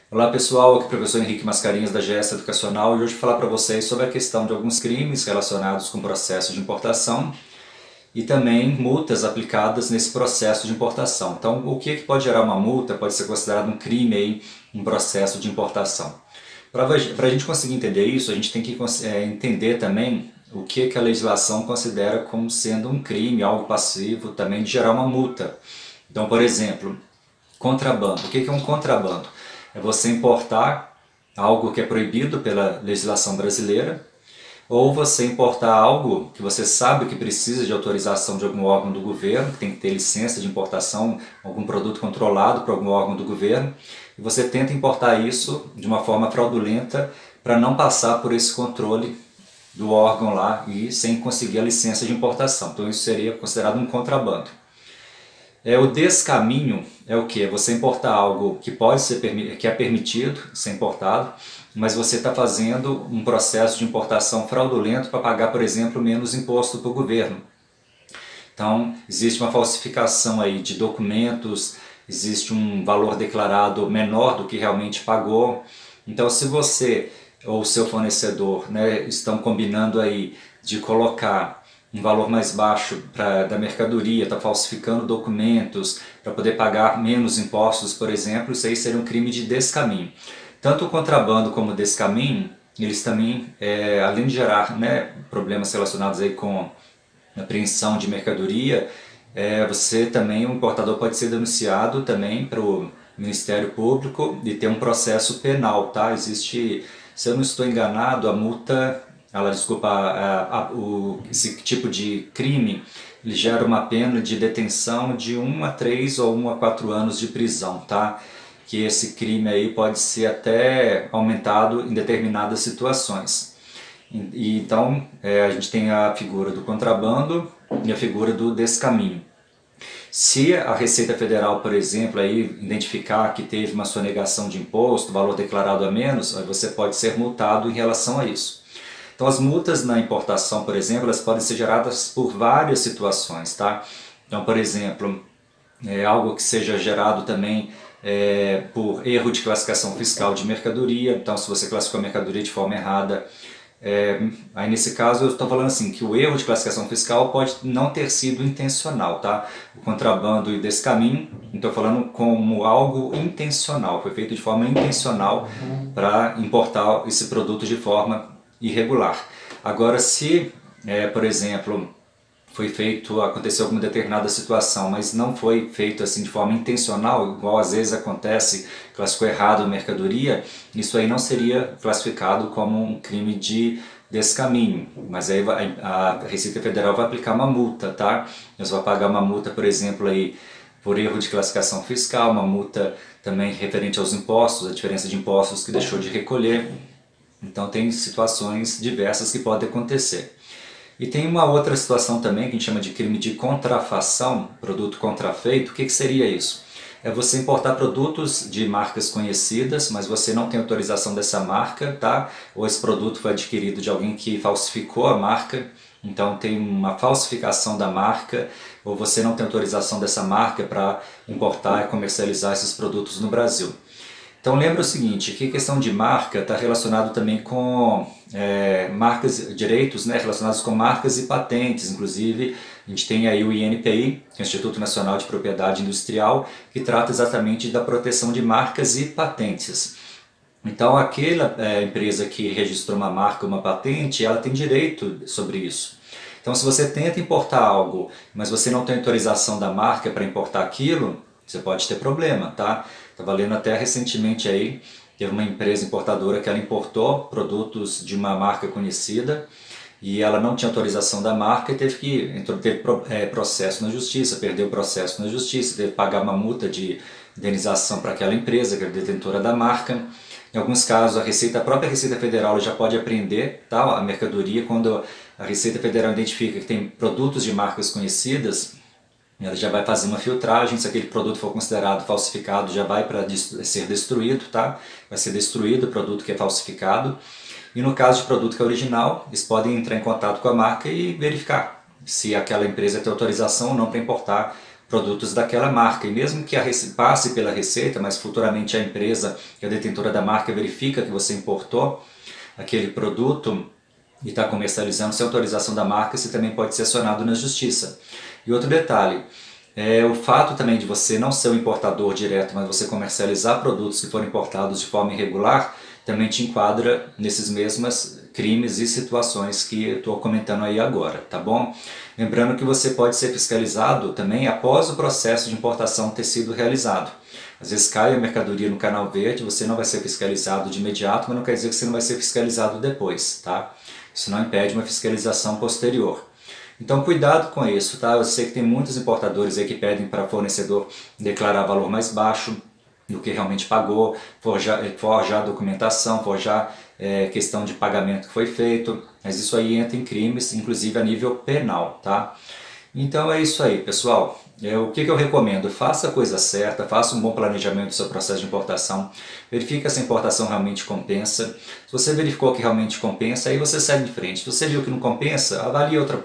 Olá pessoal, aqui é o professor Henrique Mascarenhas da GS Educacional e hoje vou falar para vocês sobre a questão de alguns crimes relacionados com o processo de importação e também multas aplicadas nesse processo de importação. Então, o que pode gerar uma multa pode ser considerado um crime aí, um processo de importação. Para a gente conseguir entender isso, a gente tem que entender também o que a legislação considera como sendo um crime, algo passivo também de gerar uma multa. Então, por exemplo, contrabando. O que é um contrabando? É você importar algo que é proibido pela legislação brasileira, ou você importar algo que você sabe que precisa de autorização de algum órgão do governo, que tem que ter licença de importação, algum produto controlado por algum órgão do governo, e você tenta importar isso de uma forma fraudulenta para não passar por esse controle do órgão lá e sem conseguir a licença de importação. Então isso seria considerado um contrabando. O descaminho é o que? É você importar algo que pode ser que é permitido ser importado, mas você está fazendo um processo de importação fraudulento para pagar, por exemplo, menos imposto para o governo. Então, existe uma falsificação aí de documentos, existe um valor declarado menor do que realmente pagou. Então, se você ou seu fornecedor, né, estão combinando aí de colocar um valor mais baixo da mercadoria, está falsificando documentos para poder pagar menos impostos, por exemplo, isso aí seria um crime de descaminho. Tanto o contrabando como o descaminho, eles também, além de gerar, né, problemas relacionados aí com apreensão de mercadoria, você também, o importador pode ser denunciado também para o Ministério Público e ter um processo penal, tá? Existe, se eu não estou enganado, a multa, esse tipo de crime, ele gera uma pena de detenção de 1 a 3 ou 1 a 4 anos de prisão, tá? Que esse crime aí pode ser até aumentado em determinadas situações. Então, a gente tem a figura do contrabando e a figura do descaminho. Se a Receita Federal, por exemplo, aí identificar que teve uma sonegação de imposto, valor declarado a menos, você pode ser multado em relação a isso. Então, as multas na importação, por exemplo, elas podem ser geradas por várias situações, tá? Então, por exemplo, algo que seja gerado também por erro de classificação fiscal de mercadoria. Então, se você classificou a mercadoria de forma errada, aí nesse caso eu estou falando assim, que o erro de classificação fiscal pode não ter sido intencional, tá? O contrabando e descaminho, estou falando como algo intencional, foi feito de forma intencional para importar esse produto de forma irregular. Agora, se, por exemplo, aconteceu alguma determinada situação, mas não foi feito assim de forma intencional, igual às vezes acontece, classificou errado a mercadoria, isso aí não seria classificado como um crime de descaminho, mas aí a Receita Federal vai aplicar uma multa, tá? Você vai pagar uma multa, por exemplo, aí por erro de classificação fiscal, uma multa também referente aos impostos, a diferença de impostos que deixou de recolher. Então tem situações diversas que podem acontecer. E tem uma outra situação também que a gente chama de crime de contrafação, produto contrafeito. O que seria isso? É você importar produtos de marcas conhecidas, mas você não tem autorização dessa marca, tá? Ou esse produto foi adquirido de alguém que falsificou a marca, então tem uma falsificação da marca, ou você não tem autorização dessa marca para importar e comercializar esses produtos no Brasil. Então lembra o seguinte, que a questão de marca está relacionado também com direitos, né, relacionados com marcas e patentes. Inclusive a gente tem aí o INPI, que é o Instituto Nacional de Propriedade Industrial, que trata exatamente da proteção de marcas e patentes. Então aquela empresa que registrou uma marca, uma patente, ela tem direito sobre isso. Então se você tenta importar algo, mas você não tem autorização da marca para importar aquilo, você pode ter problema, tá? Estava lendo até recentemente aí, teve uma empresa importadora que ela importou produtos de uma marca conhecida e ela não tinha autorização da marca e teve processo na justiça, perdeu o processo na justiça, teve que pagar uma multa de indenização para aquela empresa que era detentora da marca. Em alguns casos a própria Receita Federal já pode apreender, tá, a mercadoria quando a Receita Federal identifica que tem produtos de marcas conhecidas. Ela já vai fazer uma filtragem, se aquele produto for considerado falsificado, já vai para ser destruído, tá? Vai ser destruído o produto que é falsificado. E no caso de produto que é original, eles podem entrar em contato com a marca e verificar se aquela empresa tem autorização ou não para importar produtos daquela marca. E mesmo que passe pela Receita, mas futuramente a empresa, que é a detentora da marca, verifica que você importou aquele produto e está comercializando sem autorização da marca, você também pode ser acionado na justiça. E outro detalhe, o fato também de você não ser um importador direto, mas você comercializar produtos que foram importados de forma irregular, também te enquadra nesses mesmos crimes e situações que eu estou comentando aí agora, tá bom? Lembrando que você pode ser fiscalizado também após o processo de importação ter sido realizado. Às vezes cai a mercadoria no canal verde, você não vai ser fiscalizado de imediato, mas não quer dizer que você não vai ser fiscalizado depois, tá? Isso não impede uma fiscalização posterior. Então cuidado com isso, tá? Eu sei que tem muitos importadores aí que pedem para fornecedor declarar valor mais baixo do que realmente pagou, forjar documentação, forjar questão de pagamento que foi feito, mas isso aí entra em crimes, inclusive a nível penal, tá? Então é isso aí, pessoal. O que eu recomendo? Faça a coisa certa, faça um bom planejamento do seu processo de importação, verifique se a importação realmente compensa. Se você verificou que realmente compensa, aí você segue em frente. Se você viu que não compensa, avalie outro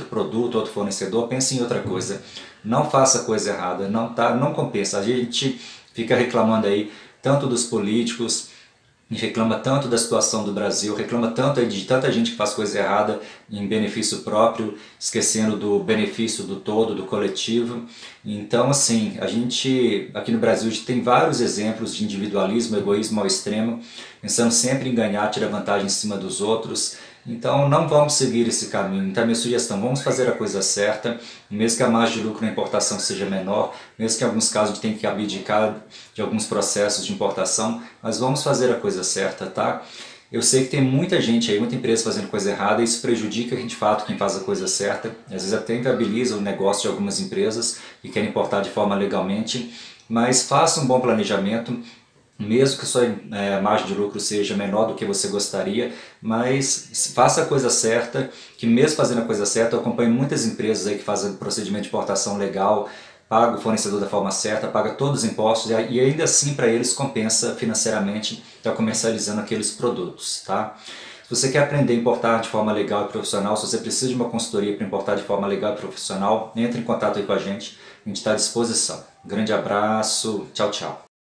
produto, outro fornecedor, pense em outra coisa. Não faça a coisa errada, não compensa. A gente fica reclamando aí tanto dos políticos, reclama tanto da situação do Brasil, reclama tanto de tanta gente que faz coisa errada em benefício próprio, esquecendo do benefício do todo, do coletivo. Então, assim, a gente aqui no Brasil tem vários exemplos de individualismo, egoísmo ao extremo, pensando sempre em ganhar, tirar vantagem em cima dos outros. Então não vamos seguir esse caminho. Então minha sugestão, vamos fazer a coisa certa, mesmo que a margem de lucro na importação seja menor, mesmo que em alguns casos a gente tenha que abdicar de alguns processos de importação, mas vamos fazer a coisa certa, tá? Eu sei que tem muita gente aí, muita empresa fazendo coisa errada, e isso prejudica de fato quem faz a coisa certa, às vezes até inviabiliza o negócio de algumas empresas que querem importar de forma legalmente, mas faça um bom planejamento, mesmo que a sua margem de lucro seja menor do que você gostaria, mas faça a coisa certa, que mesmo fazendo a coisa certa, eu acompanho muitas empresas aí que fazem procedimento de importação legal, paga o fornecedor da forma certa, paga todos os impostos e ainda assim para eles compensa financeiramente estar comercializando aqueles produtos, tá? Se você quer aprender a importar de forma legal e profissional, se você precisa de uma consultoria para importar de forma legal e profissional, entre em contato aí com a gente está à disposição. Grande abraço, tchau, tchau.